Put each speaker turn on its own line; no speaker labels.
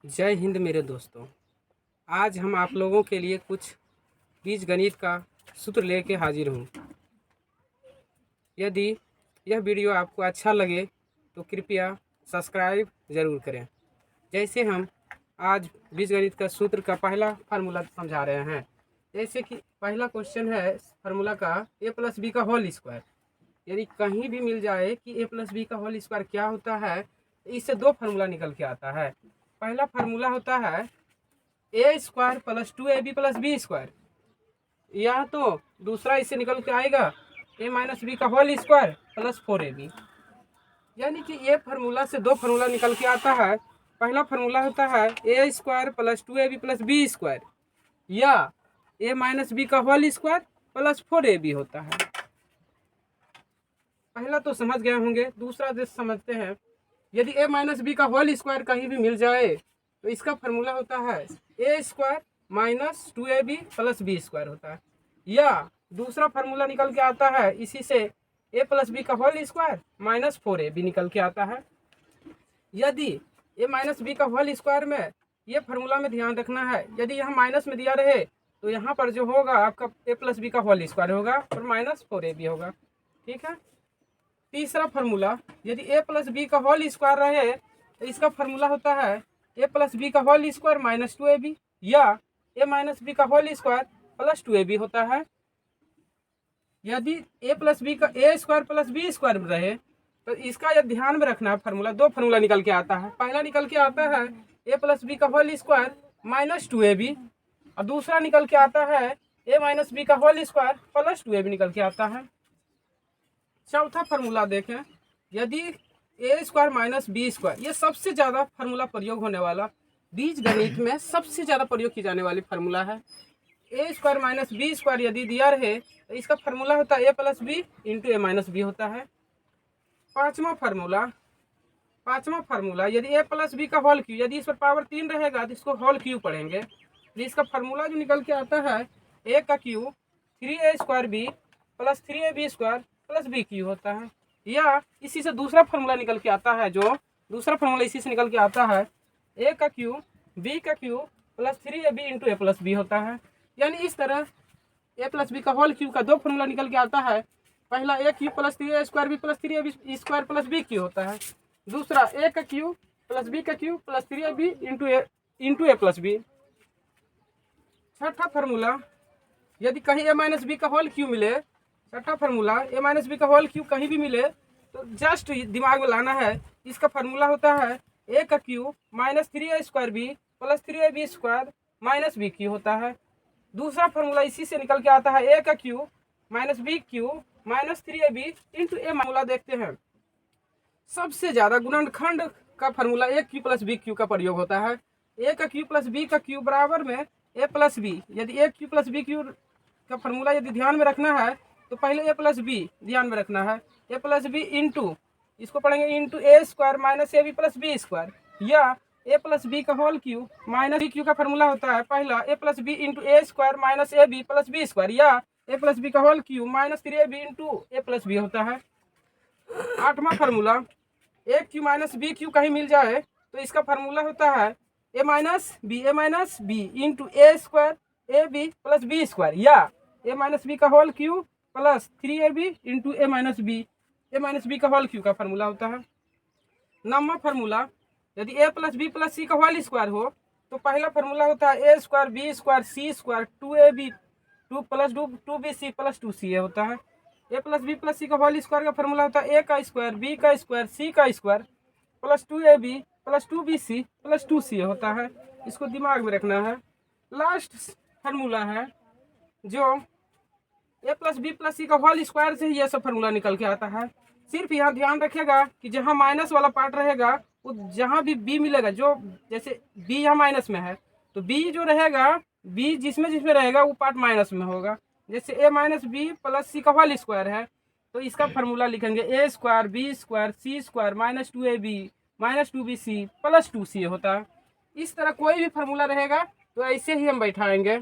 जय हिंद मेरे दोस्तों। आज हम आप लोगों के लिए कुछ बीज गणित का सूत्र लेके हाजिर हूँ। यदि यह वीडियो आपको अच्छा लगे तो कृपया सब्सक्राइब ज़रूर करें। जैसे हम आज बीज गणित का सूत्र का पहला फार्मूला समझा रहे हैं। जैसे कि पहला क्वेश्चन है फार्मूला का a प्लस बी का होल स्क्वायर। यदि कहीं भी मिल जाए कि a प्लस बी का होल स्क्वायर क्या होता है, इससे दो फार्मूला निकल के आता है। पहला फार्मूला होता है a square plus 2ab plus b square, या तो दूसरा इससे निकल के आएगा ए माइनस बी का होल स्क्वायर प्लस 4ab। यानी कि ये फार्मूला से दो फार्मूला निकल के आता है। पहला फार्मूला होता है a square plus 2ab plus b square, या ए माइनस बी का होल स्क्वायर प्लस 4ab होता है। पहला तो समझ गए होंगे, दूसरा जो समझते हैं। यदि ए माइनस बी का होल स्क्वायर कहीं भी मिल जाए तो इसका फार्मूला होता है a square minus 2ab plus b square होता है, या दूसरा फार्मूला निकल के आता है इसी से ए प्लस बी का होल स्क्वायर माइनस 4ab निकल के आता है। यदि ए माइनस बी का होल स्क्वायर में ये फार्मूला में ध्यान रखना है, यदि यहाँ माइनस में दिया रहे तो यहाँ पर जो होगा आपका ए प्लस बी का होल स्क्वायर होगा और माइनस 4ab होगा। ठीक है। तीसरा फार्मूला, यदि ए प्लस बी का होल स्क्वायर रहे तो इसका फार्मूला होता है ए प्लस बी का होल स्क्वायर माइनस 2ab, या ए माइनस बी का होल स्क्वायर प्लस 2ab होता है। यदि ए प्लस बी का ए स्क्वायर प्लस बी स्क्वायर रहे तो इसका यह ध्यान में रखना है, फार्मूला दो फार्मूला निकल के आता है। पहला निकल के आता है ए प्लस बी का होल स्क्वायर माइनस 2ab, और दूसरा निकल के आता है ए माइनस बी का होल स्क्वायर प्लस 2ab निकल के आता है। चौथा फार्मूला देखें, यदि ए स्क्वायर माइनस बी स्क्वायर, ये सबसे ज़्यादा फार्मूला प्रयोग होने वाला, बीज गणित में सबसे ज़्यादा प्रयोग की जाने वाली फार्मूला है। A square minus B square यदि दिया रहे तो इसका फार्मूला होता है a plus b into a minus B होता है। पाँचवा फार्मूला यदि ए प्लस बी का होल क्यू, यदि इस पर पावर 3 रहेगा तो इसको होल क्यू पढ़ेंगे। तो इसका फार्मूला जो निकल के आता है ए का cube 3a square b plus 3ab square plus b cube होता है, या इसी से दूसरा फार्मूला निकल के आता है, जो दूसरा फार्मूला इसी से निकल के आता है ए का क्यू बी का cube plus 3ab into a plus b होता है। यानी इस तरह ए प्लस बी का होल क्यू का दो फार्मूला निकल के आता है। पहला a cube plus 3a square b plus 3ab square plus b cube होता है, दूसरा ए का क्यू प्लस बी का cube plus 3ab into a plus b. छठा फार्मूला, यदि कहीं ए माइनस बी का होल क्यू मिले, छठा फार्मूला ए माइनस बी का होल क्यू कहीं भी मिले तो जस्ट दिमाग में लाना है, इसका फार्मूला होता है ए का cube minus 3a square b plus 3ab square minus b cube होता है। दूसरा फार्मूला इसी से निकल के आता है ए का cube minus b cube minus 3ab into a. मामला देखते हैं, सबसे ज़्यादा गुणनखंड का formula a cube plus b cube का प्रयोग होता है। ए का क्यू प्लस बी का क्यू बराबर में ए प्लस बी, यदि a cube plus b cube का फार्मूला यदि ध्यान में रखना है तो पहले ए प्लस बी ध्यान में रखना है, ए प्लस बी इंटू, इसको पढ़ेंगे into a square minus a b plus b square, या ए प्लस बी का whole cube minus b cube का फार्मूला होता है पहला a plus b into a square minus a b plus b square, या a plus b का whole cube minus 3ab into a plus b होता है। आठवां formula, a cube minus b cube कहीं मिल जाए तो इसका फार्मूला होता है ए minus b into a square a b plus b square, या ए माइनस बी का whole cube plus 3ab into a minus b का होल क्यू का फार्मूला होता है। नौवां फार्मूला, यदि a plus b plus c का होल स्क्वायर हो तो पहला फार्मूला होता है a square b square c square 2ab 2 plus 2bc plus 2ca होता है। A plus b plus c का होल स्क्वायर का फार्मूला होता है ए का स्क्वायर बी का स्क्वायर सी का square plus 2ab plus 2bc plus 2ca होता है। इसको दिमाग में रखना है। लास्ट फार्मूला है जो ए प्लस बी प्लस सी का होल स्क्वायर से ही यह सब फार्मूला निकल के आता है। सिर्फ यहाँ ध्यान रखिएगा कि जहाँ माइनस वाला पार्ट रहेगा वो जहाँ भी बी मिलेगा, जो जैसे बी यहाँ माइनस में है तो बी जो रहेगा, बी जिसमें रहेगा वो पार्ट माइनस में होगा। जैसे a minus b plus c का होल स्क्वायर है तो इसका फार्मूला लिखेंगे a square b square c square minus 2ab minus 2bc plus 2ca होता है। इस तरह कोई भी फार्मूला रहेगा तो ऐसे ही हम बैठाएंगे।